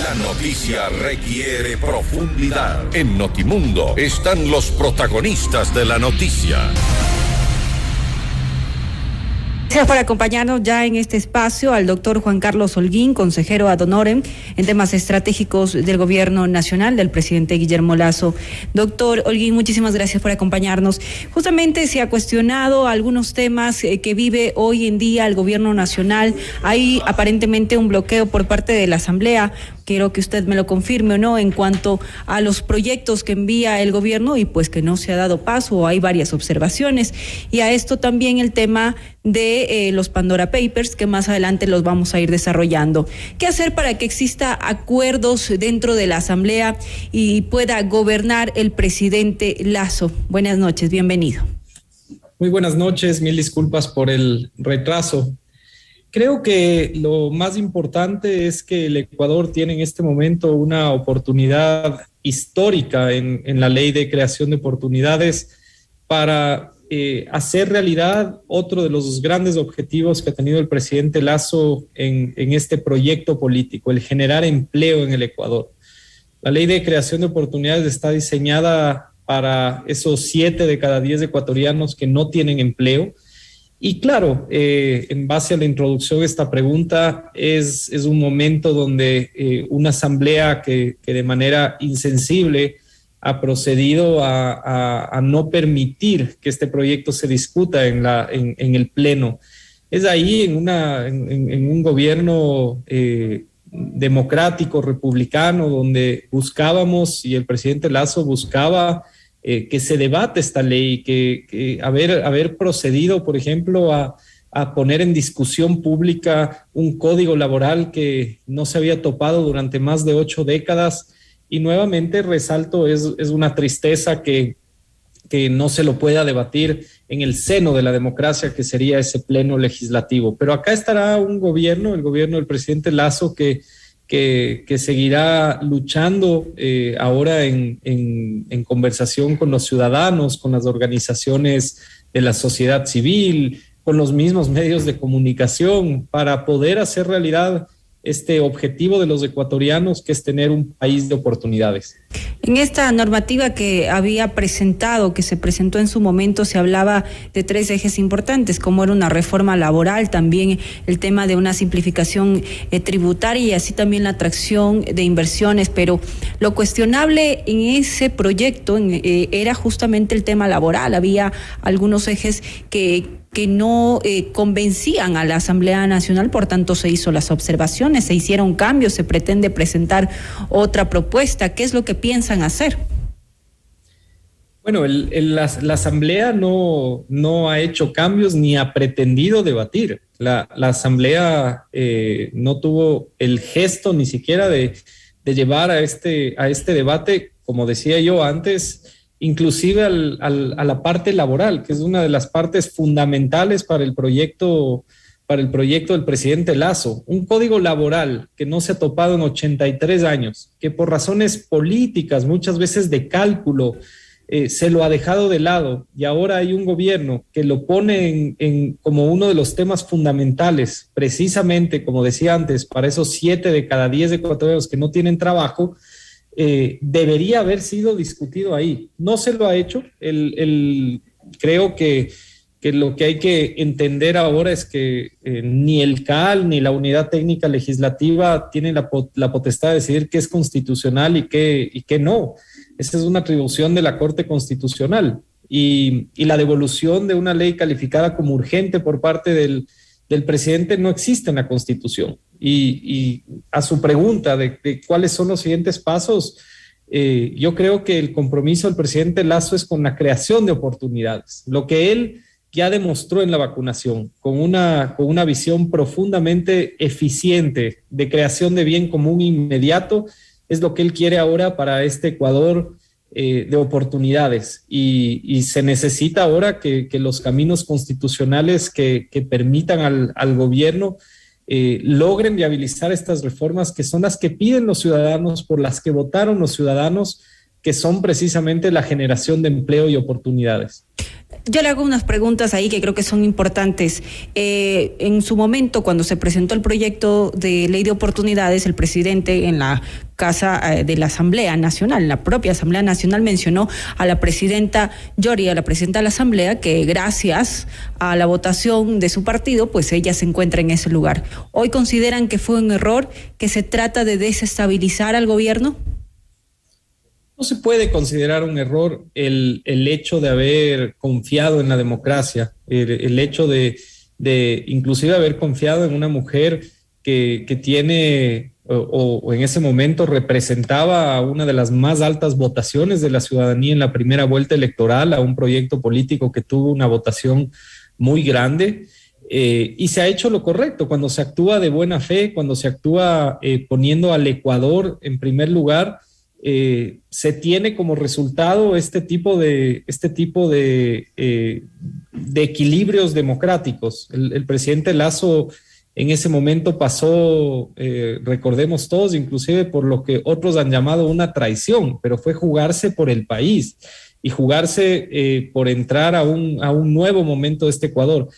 La noticia requiere profundidad. En Notimundo están los protagonistas de la noticia. Gracias por acompañarnos ya en este espacio al doctor Juan Carlos Holguín, consejero ad honorem en temas estratégicos del Gobierno Nacional del presidente Guillermo Lasso. Doctor Holguín, muchísimas gracias por acompañarnos. Justamente se ha cuestionado algunos temas que vive hoy en día el Gobierno Nacional. Hay aparentemente un bloqueo por parte de la Asamblea. Quiero que usted me lo confirme o no en cuanto a los proyectos que envía el gobierno y pues que no se ha dado paso, o hay varias observaciones. Y a esto también el tema de los Pandora Papers, que más adelante los vamos a ir desarrollando. ¿Qué hacer para que exista acuerdos dentro de la Asamblea y pueda gobernar el presidente Lasso? Buenas noches, bienvenido. Muy buenas noches, mil disculpas por el retraso. Creo que lo más importante es que el Ecuador tiene en este momento una oportunidad histórica en la ley de creación de oportunidades para hacer realidad otro de los grandes objetivos que ha tenido el presidente Lasso en este proyecto político, el generar empleo en el Ecuador. La ley de creación de oportunidades está diseñada para esos 7 de cada 10 ecuatorianos que no tienen empleo. Y claro, en base a la introducción de esta pregunta, es un momento donde una asamblea que de manera insensible ha procedido a no permitir que este proyecto se discuta en el Pleno. Es ahí en un gobierno democrático, republicano, donde buscábamos, y el presidente Lasso buscaba que se debate esta ley, que haber procedido, por ejemplo, a poner en discusión pública un código laboral que no se había topado durante más de 8 décadas. Y nuevamente resalto, es una tristeza que no se lo pueda debatir en el seno de la democracia, que sería ese pleno legislativo. Pero acá estará un gobierno, el gobierno del presidente Lasso, que seguirá luchando ahora en conversación con los ciudadanos, con las organizaciones de la sociedad civil, con los mismos medios de comunicación, para poder hacer realidad este objetivo de los ecuatorianos, que es tener un país de oportunidades. En esta normativa que había presentado, que se presentó en su momento, se hablaba de 3 ejes importantes, como era una reforma laboral, también el tema de una simplificación tributaria y así también la atracción de inversiones, pero lo cuestionable en ese proyecto era justamente el tema laboral. Había algunos ejes que no convencían a la Asamblea Nacional, por tanto se hizo las observaciones, se hicieron cambios, se pretende presentar otra propuesta. ¿Qué es lo que piensan hacer? Bueno, la Asamblea no ha hecho cambios ni ha pretendido debatir. La Asamblea no tuvo el gesto ni siquiera de llevar a este debate, como decía yo antes, inclusive a la parte laboral, que es una de las partes fundamentales para el proyecto del presidente Lasso. Un código laboral que no se ha topado en 83 años, que por razones políticas, muchas veces de cálculo, se lo ha dejado de lado, y ahora hay un gobierno que lo pone como uno de los temas fundamentales, precisamente, como decía antes, para esos 7 de cada 10 ecuatorianos que no tienen trabajo. Debería haber sido discutido ahí. No se lo ha hecho. Creo que lo que hay que entender ahora es que ni el CAL ni la Unidad Técnica Legislativa tienen la potestad de decidir qué es constitucional y qué no. Esa es una atribución de la Corte Constitucional. Y la devolución de una ley calificada como urgente por parte del presidente no existe en la Constitución. Y a su pregunta de cuáles son los siguientes pasos, yo creo que el compromiso del presidente Lasso es con la creación de oportunidades. Lo que él ya demostró en la vacunación, con una visión profundamente eficiente de creación de bien común inmediato, es lo que él quiere ahora para este Ecuador de oportunidades. Y se necesita ahora que los caminos constitucionales que permitan al gobierno logren viabilizar estas reformas, que son las que piden los ciudadanos, por las que votaron los ciudadanos, que son precisamente la generación de empleo y oportunidades. Yo le hago unas preguntas ahí que creo que son importantes. En su momento, cuando se presentó el proyecto de ley de oportunidades, el presidente en la casa de la Asamblea Nacional, la propia Asamblea Nacional, mencionó a la presidenta Yori, a la presidenta de la Asamblea, que gracias a la votación de su partido, pues ella se encuentra en ese lugar. ¿Hoy consideran que fue un error, que se trata de desestabilizar al gobierno? No se puede considerar un error el hecho de haber confiado en la democracia, el hecho de inclusive haber confiado en una mujer que tiene o en ese momento representaba a una de las más altas votaciones de la ciudadanía en la primera vuelta electoral, a un proyecto político que tuvo una votación muy grande. Y se ha hecho lo correcto cuando se actúa de buena fe, cuando se actúa poniendo al Ecuador en primer lugar. Se tiene como resultado este tipo de equilibrios democráticos. El presidente Lasso en ese momento pasó, recordemos todos, inclusive por lo que otros han llamado una traición, pero fue jugarse por el país y jugarse por entrar a un nuevo momento de este Ecuador.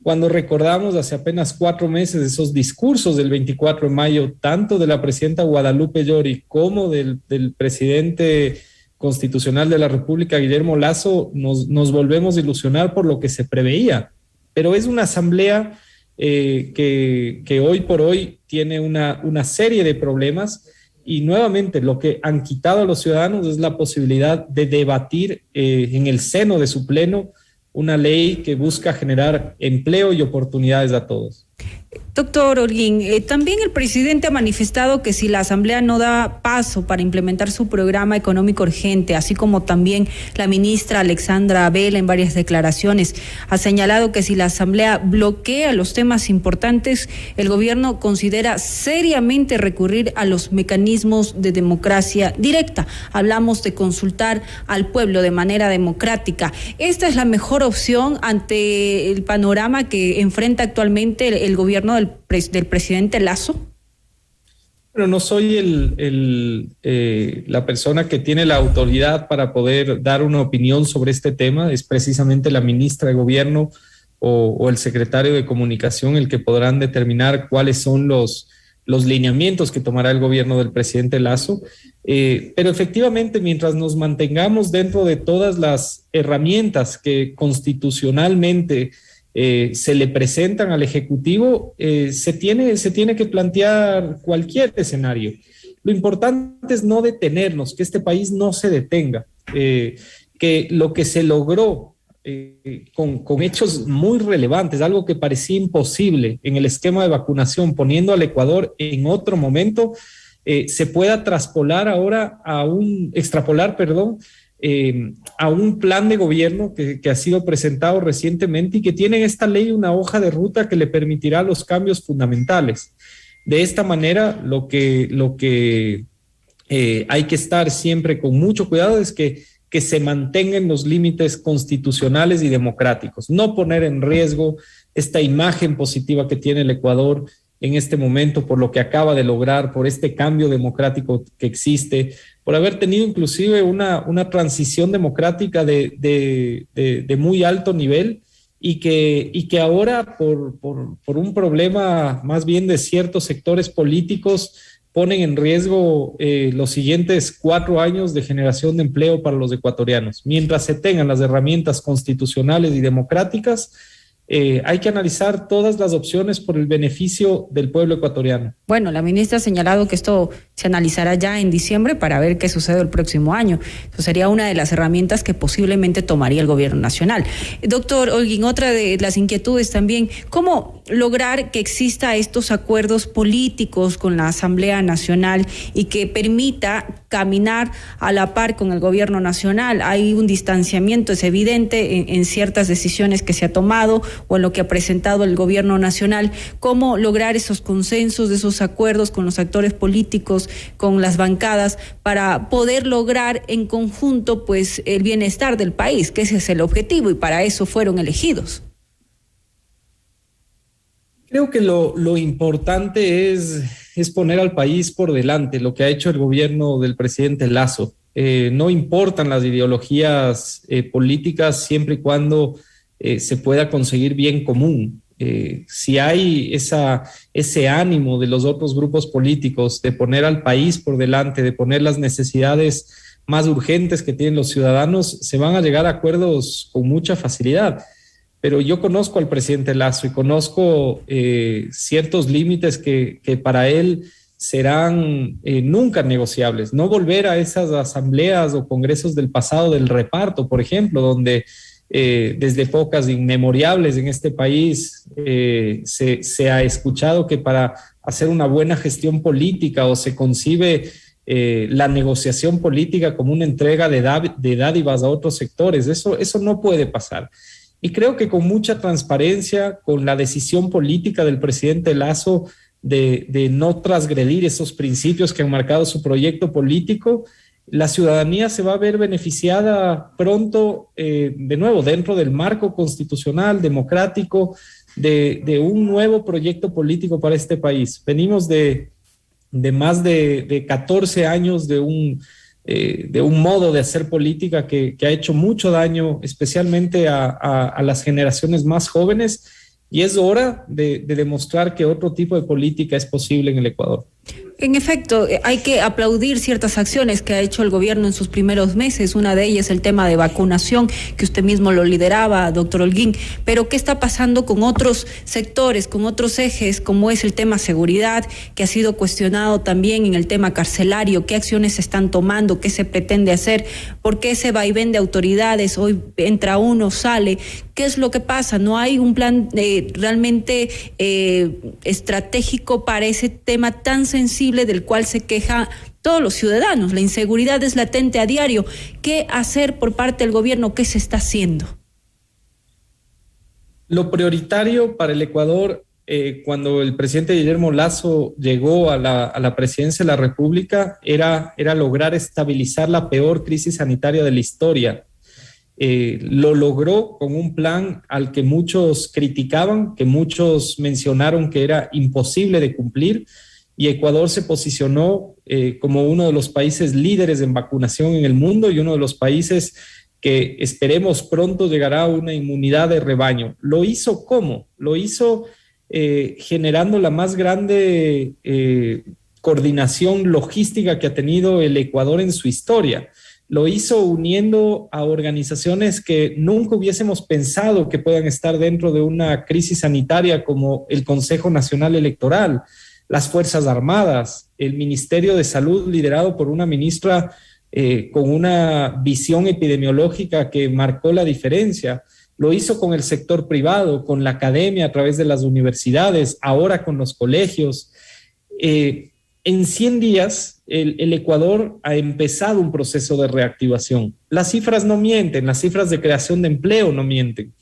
Cuando recordamos hace apenas 4 meses esos discursos del 24 de mayo, tanto de la presidenta Guadalupe Llori como del presidente constitucional de la República, Guillermo Lasso, nos volvemos a ilusionar por lo que se preveía. Pero es una asamblea que hoy por hoy tiene una serie de problemas y nuevamente lo que han quitado a los ciudadanos es la posibilidad de debatir en el seno de su pleno una ley que busca generar empleo y oportunidades a todos. Doctor Holguín, también el presidente ha manifestado que si la Asamblea no da paso para implementar su programa económico urgente, así como también la ministra Alexandra Vela en varias declaraciones, ha señalado que si la Asamblea bloquea los temas importantes, el gobierno considera seriamente recurrir a los mecanismos de democracia directa. Hablamos de consultar al pueblo de manera democrática. ¿Esta es la mejor opción ante el panorama que enfrenta actualmente el gobierno del presidente Lasso? Bueno, no soy la persona que tiene la autoridad para poder dar una opinión sobre este tema. Es precisamente la ministra de Gobierno o el secretario de Comunicación el que podrán determinar cuáles son los lineamientos que tomará el gobierno del presidente Lasso. Pero efectivamente, mientras nos mantengamos dentro de todas las herramientas que constitucionalmente se le presentan al Ejecutivo, se tiene que plantear cualquier escenario. Lo importante es no detenernos, que este país no se detenga, que lo que se logró con hechos muy relevantes, algo que parecía imposible en el esquema de vacunación, poniendo al Ecuador en otro momento, se pueda extrapolar a un plan de gobierno que ha sido presentado recientemente y que tiene en esta ley una hoja de ruta que le permitirá los cambios fundamentales. De esta manera, lo que hay que estar siempre con mucho cuidado es que se mantengan los límites constitucionales y democráticos, no poner en riesgo esta imagen positiva que tiene el Ecuador en este momento por lo que acaba de lograr, por este cambio democrático que existe, por haber tenido inclusive una transición democrática de muy alto nivel y que ahora por un problema más bien de ciertos sectores políticos ponen en riesgo los siguientes 4 años de generación de empleo para los ecuatorianos. Mientras se tengan las herramientas constitucionales y democráticas, hay que analizar todas las opciones por el beneficio del pueblo ecuatoriano. Bueno, la ministra ha señalado que esto se analizará ya en diciembre para ver qué sucede el próximo año. Eso sería una de las herramientas que posiblemente tomaría el gobierno nacional. Doctor Holguín, otra de las inquietudes también, ¿cómo lograr que exista estos acuerdos políticos con la Asamblea Nacional y que permita caminar a la par con el gobierno nacional? Hay un distanciamiento, es evidente, en ciertas decisiones que se ha tomado o en lo que ha presentado el gobierno nacional. ¿Cómo lograr esos consensos, esos acuerdos con los actores políticos, con las bancadas, para poder lograr en conjunto pues el bienestar del país, que ese es el objetivo y para eso fueron elegidos? Creo que lo importante es poner al país por delante, lo que ha hecho el gobierno del presidente Lasso. no importan las ideologías políticas siempre y cuando se pueda conseguir bien común. Si hay ese ánimo de los otros grupos políticos de poner al país por delante, de poner las necesidades más urgentes que tienen los ciudadanos, se van a llegar a acuerdos con mucha facilidad. Pero yo conozco al presidente Lasso y conozco ciertos límites que para él serán nunca negociables. No volver a esas asambleas o congresos del pasado del reparto, por ejemplo, donde desde épocas inmemorables en este país se ha escuchado que para hacer una buena gestión política o se concibe la negociación política como una entrega de dádivas a otros sectores. Eso no puede pasar. Y creo que con mucha transparencia, con la decisión política del presidente Lasso de no transgredir esos principios que han marcado su proyecto político, la ciudadanía se va a ver beneficiada pronto, de nuevo, dentro del marco constitucional, democrático, de un nuevo proyecto político para este país. Venimos de más de 14 años de un modo de hacer política que ha hecho mucho daño, especialmente a las generaciones más jóvenes, y es hora de demostrar que otro tipo de política es posible en el Ecuador. En efecto, hay que aplaudir ciertas acciones que ha hecho el gobierno en sus primeros meses. Una de ellas el tema de vacunación, que usted mismo lo lideraba, doctor Holguín. Pero ¿qué está pasando con otros sectores, con otros ejes, como es el tema seguridad, que ha sido cuestionado también en el tema carcelario? ¿Qué acciones se están tomando? ¿Qué se pretende hacer? ¿Por qué ese vaivén de autoridades? Hoy entra uno, sale. ¿Qué es lo que pasa? No hay un plan realmente estratégico para ese tema tan sensible del cual se queja todos los ciudadanos. La inseguridad es latente a diario. ¿Qué hacer por parte del gobierno? ¿Qué se está haciendo? Lo prioritario para el Ecuador, cuando el presidente Guillermo Lasso llegó a la presidencia de la República, era lograr estabilizar la peor crisis sanitaria de la historia. Lo logró con un plan al que muchos criticaban, que muchos mencionaron que era imposible de cumplir, y Ecuador se posicionó como uno de los países líderes en vacunación en el mundo y uno de los países que esperemos pronto llegará a una inmunidad de rebaño. ¿Lo hizo cómo? Lo hizo generando la más grande coordinación logística que ha tenido el Ecuador en su historia. Lo hizo uniendo a organizaciones que nunca hubiésemos pensado que puedan estar dentro de una crisis sanitaria, como el Consejo Nacional Electoral, las Fuerzas Armadas, el Ministerio de Salud liderado por una ministra con una visión epidemiológica que marcó la diferencia. Lo hizo con el sector privado, con la academia a través de las universidades, ahora con los colegios. En 100 días, el Ecuador ha empezado un proceso de reactivación. Las cifras no mienten, las cifras de creación de empleo no mienten.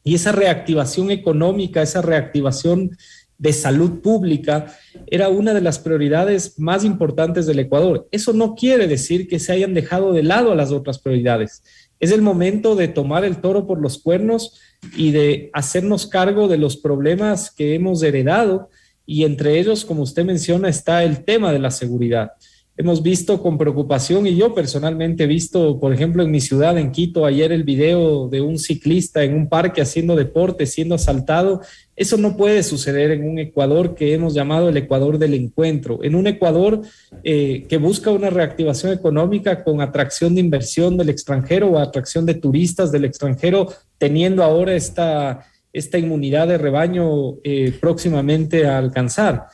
Y esa reactivación económica, esa reactivación de salud pública era una de las prioridades más importantes del Ecuador. Eso no quiere decir que se hayan dejado de lado a las otras prioridades. Es el momento de tomar el toro por los cuernos y de hacernos cargo de los problemas que hemos heredado, y entre ellos, como usted menciona, está el tema de la seguridad. Hemos visto con preocupación, y yo personalmente he visto, por ejemplo, en mi ciudad, en Quito, ayer el video de un ciclista en un parque haciendo deporte, siendo asaltado. Eso no puede suceder en un Ecuador que hemos llamado el Ecuador del encuentro, en un Ecuador que busca una reactivación económica con atracción de inversión del extranjero o atracción de turistas del extranjero, teniendo ahora esta inmunidad de rebaño próximamente a alcanzar.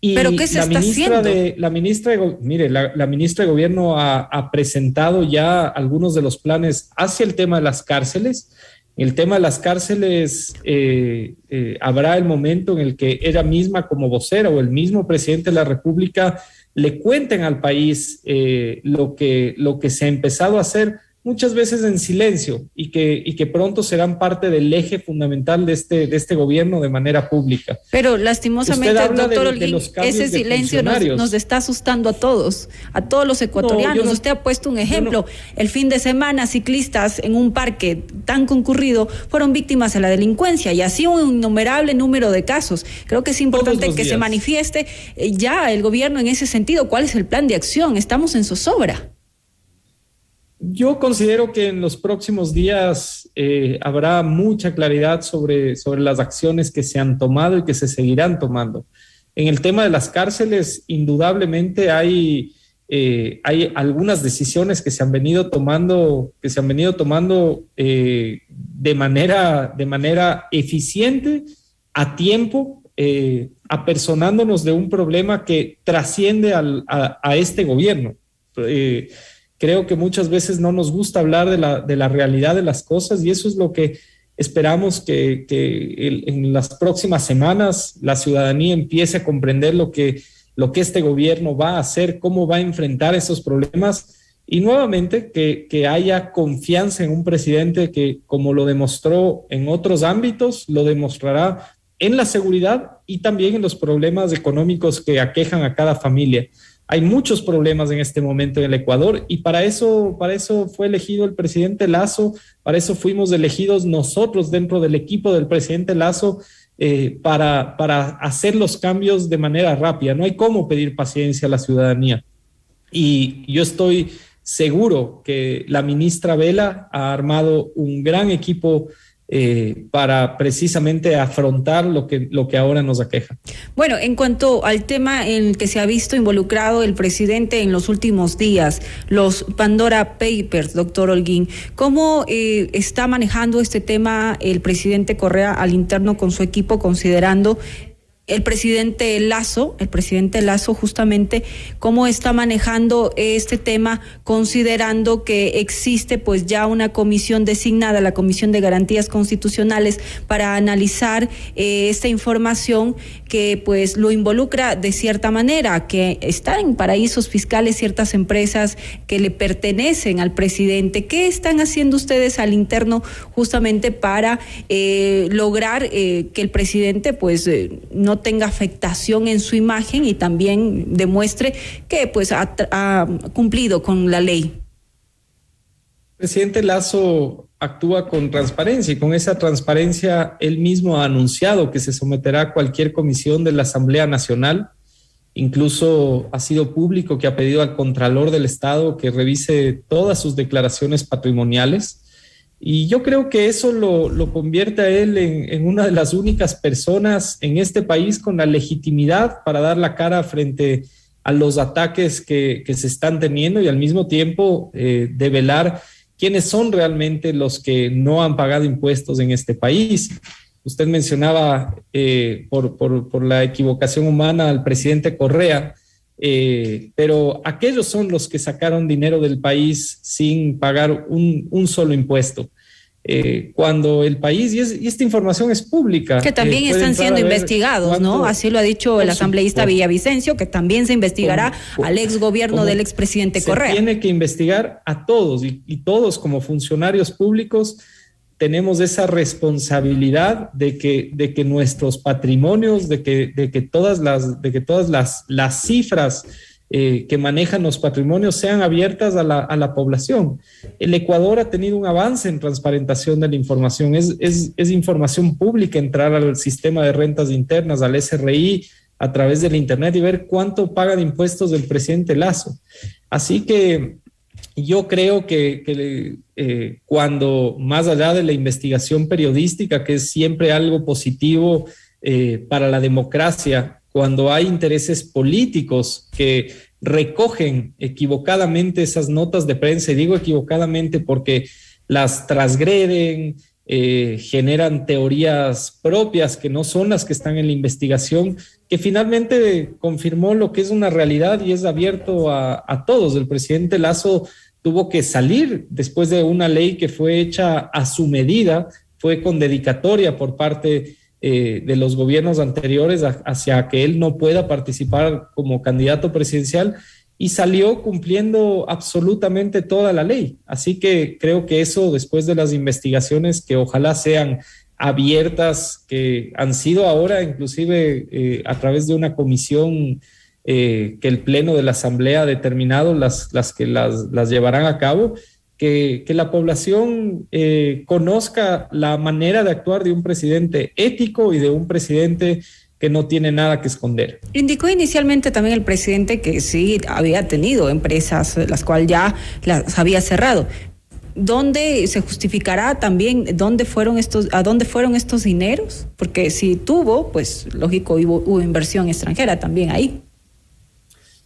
Y ¿pero qué se está haciendo? La ministra de Gobierno ha presentado ya algunos de los planes hacia el tema de las cárceles. El tema de las cárceles habrá el momento en el que ella misma como vocera o el mismo presidente de la República le cuenten al país lo que se ha empezado a hacer, muchas veces en silencio, y que pronto serán parte del eje fundamental de este gobierno de manera pública. Pero lastimosamente, doctor Holguín, ese silencio nos está asustando a todos los ecuatorianos. Usted ha puesto un ejemplo. El fin de semana, ciclistas en un parque tan concurrido fueron víctimas de la delincuencia, y así un innumerable número de casos. Creo que es importante que se manifieste ya el gobierno en ese sentido. ¿Cuál es el plan de acción? Estamos en zozobra. Yo considero que en los próximos días habrá mucha claridad sobre las acciones que se han tomado y que se seguirán tomando. En el tema de las cárceles, indudablemente hay algunas decisiones que se han venido tomando de manera eficiente, a tiempo, apersonándonos de un problema que trasciende a este gobierno. Creo que muchas veces no nos gusta hablar de la realidad de las cosas, y eso es lo que esperamos que en las próximas semanas la ciudadanía empiece a comprender lo que este gobierno va a hacer, cómo va a enfrentar esos problemas, y nuevamente que haya confianza en un presidente que, como lo demostró en otros ámbitos, lo demostrará en la seguridad y también en los problemas económicos que aquejan a cada familia. Hay muchos problemas en este momento en el Ecuador, y para eso fue elegido el presidente Lasso, para eso fuimos elegidos nosotros dentro del equipo del presidente Lasso, para hacer los cambios de manera rápida. No hay cómo pedir paciencia a la ciudadanía. Y yo estoy seguro que la ministra Vela ha armado un gran equipo para precisamente afrontar lo que ahora nos aqueja. Bueno, en cuanto al tema en el que se ha visto involucrado el presidente en los últimos días, los Pandora Papers, doctor Holguín, ¿cómo está manejando este tema el presidente Correa al interno con su equipo, considerando el presidente Lasso justamente cómo está manejando este tema, considerando que existe pues ya una comisión designada, la Comisión de Garantías Constitucionales, para analizar esta información que pues lo involucra de cierta manera, que están en paraísos fiscales ciertas empresas que le pertenecen al presidente? ¿Qué están haciendo ustedes al interno justamente para lograr que el presidente pues no tenga afectación en su imagen y también demuestre que pues ha cumplido con la ley? El presidente Lasso actúa con transparencia, y con esa transparencia él mismo ha anunciado que se someterá a cualquier comisión de la Asamblea Nacional. Incluso ha sido público que ha pedido al Contralor del Estado que revise todas sus declaraciones patrimoniales. Y yo creo que eso lo convierte a él en una de las únicas personas en este país con la legitimidad para dar la cara frente a los ataques que se están teniendo, y al mismo tiempo develar quiénes son realmente los que no han pagado impuestos en este país. Usted mencionaba por la equivocación humana al presidente Correa, pero aquellos son los que sacaron dinero del país sin pagar un solo impuesto. Cuando el país, y esta información es pública, que también están siendo investigados, ¿no? Así lo ha dicho el asambleísta Villavicencio, que también se investigará al ex gobierno del expresidente Correa. Se tiene que investigar a todos, y todos como funcionarios públicos tenemos esa responsabilidad de que nuestros patrimonios, de que todas las cifras que manejan los patrimonios sean abiertas a la población. El Ecuador ha tenido un avance en transparentación de la información. Es información pública entrar al sistema de rentas internas, al SRI, a través del internet, y ver cuánto paga de impuestos del presidente Lasso. Así que yo creo que cuando, más allá de la investigación periodística, que es siempre algo positivo para la democracia, cuando hay intereses políticos que recogen equivocadamente esas notas de prensa, y digo equivocadamente porque las transgreden, generan teorías propias que no son las que están en la investigación, que finalmente confirmó lo que es una realidad y es abierto a todos. El presidente Lasso tuvo que salir después de una ley que fue hecha a su medida, fue con dedicatoria por parte de los gobiernos anteriores hacia que él no pueda participar como candidato presidencial, y salió cumpliendo absolutamente toda la ley. Así que creo que eso, después de las investigaciones que ojalá sean abiertas, que han sido ahora inclusive a través de una comisión que el Pleno de la Asamblea ha determinado, las que las llevarán a cabo, que la población conozca la manera de actuar de un presidente ético y de un presidente que no tiene nada que esconder. Indicó inicialmente también el presidente que sí había tenido empresas las cuales ya las había cerrado. ¿Dónde se justificará también a dónde fueron estos dineros? Porque si tuvo, pues lógico, hubo inversión extranjera también ahí.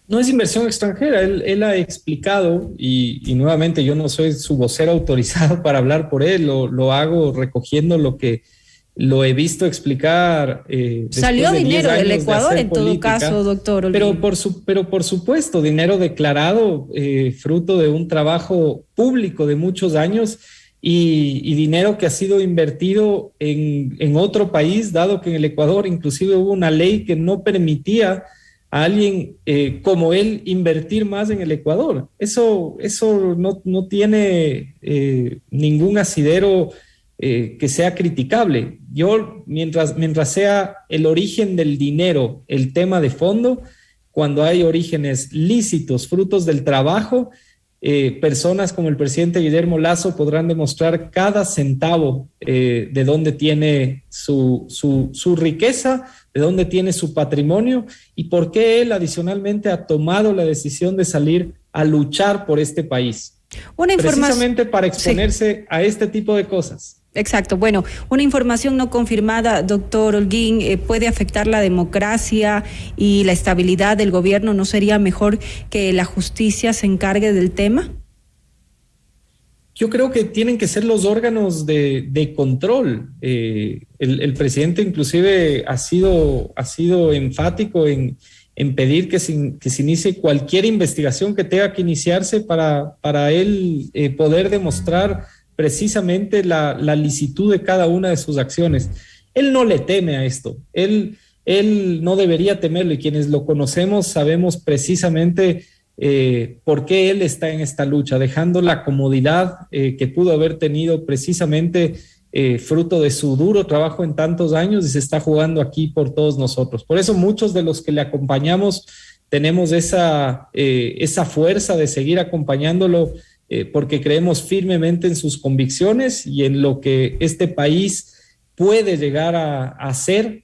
No es inversión extranjera, él ha explicado, y nuevamente yo no soy su vocero autorizado para hablar por él, lo hago recogiendo lo que lo he visto explicar. Salió dinero del Ecuador en todo caso, doctor. Pero por supuesto, dinero declarado, fruto de un trabajo público de muchos años y dinero que ha sido invertido en otro país, dado que en el Ecuador inclusive hubo una ley que no permitía a alguien como él invertir más en el Ecuador. Eso no tiene ningún asidero que sea criticable. Yo, mientras sea el origen del dinero el tema de fondo, cuando hay orígenes lícitos, frutos del trabajo, personas como el presidente Guillermo Lasso podrán demostrar cada centavo de dónde tiene su riqueza, de dónde tiene su patrimonio y por qué él adicionalmente ha tomado la decisión de salir a luchar por este país. Precisamente para exponerse a este tipo de cosas. Exacto. Bueno, una información no confirmada, doctor Holguín, ¿puede afectar la democracia y la estabilidad del gobierno? ¿No sería mejor que la justicia se encargue del tema? Yo creo que tienen que ser los órganos de control. El presidente inclusive ha sido enfático en pedir que se inicie cualquier investigación que tenga que iniciarse para él poder demostrar precisamente la licitud de cada una de sus acciones. Él no le teme a esto, él no debería temerlo, y quienes lo conocemos sabemos precisamente por qué él está en esta lucha, dejando la comodidad que pudo haber tenido precisamente fruto de su duro trabajo en tantos años, y se está jugando aquí por todos nosotros. Por eso muchos de los que le acompañamos tenemos esa fuerza de seguir acompañándolo, porque creemos firmemente en sus convicciones y en lo que este país puede llegar a hacer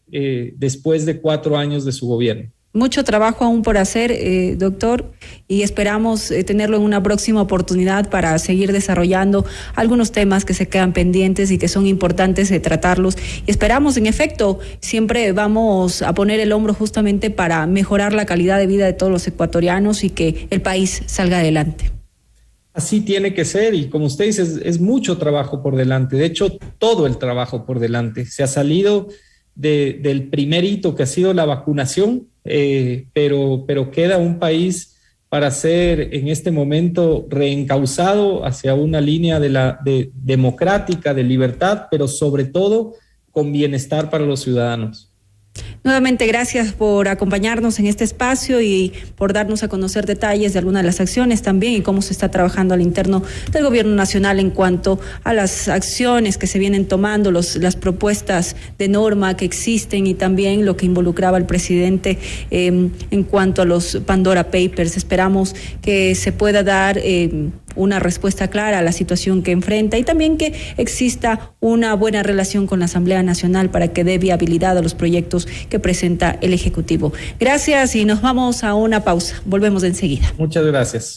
después de 4 años de su gobierno. Mucho trabajo aún por hacer, doctor, y esperamos tenerlo en una próxima oportunidad para seguir desarrollando algunos temas que se quedan pendientes y que son importantes tratarlos. Y esperamos, en efecto, siempre vamos a poner el hombro justamente para mejorar la calidad de vida de todos los ecuatorianos y que el país salga adelante. Así tiene que ser, y como usted dice, es mucho trabajo por delante. De hecho, todo el trabajo por delante. Se ha salido del primer hito que ha sido la vacunación, pero queda un país para ser en este momento reencauzado hacia una línea de democrática, de libertad, pero sobre todo con bienestar para los ciudadanos. Nuevamente, gracias por acompañarnos en este espacio y por darnos a conocer detalles de algunas de las acciones también y cómo se está trabajando al interno del gobierno nacional en cuanto a las acciones que se vienen tomando, las propuestas de norma que existen y también lo que involucraba al presidente en cuanto a los Pandora Papers. Esperamos que se pueda dar una respuesta clara a la situación que enfrenta y también que exista una buena relación con la Asamblea Nacional para que dé viabilidad a los proyectos que presenta el Ejecutivo. Gracias y nos vamos a una pausa. Volvemos enseguida. Muchas gracias.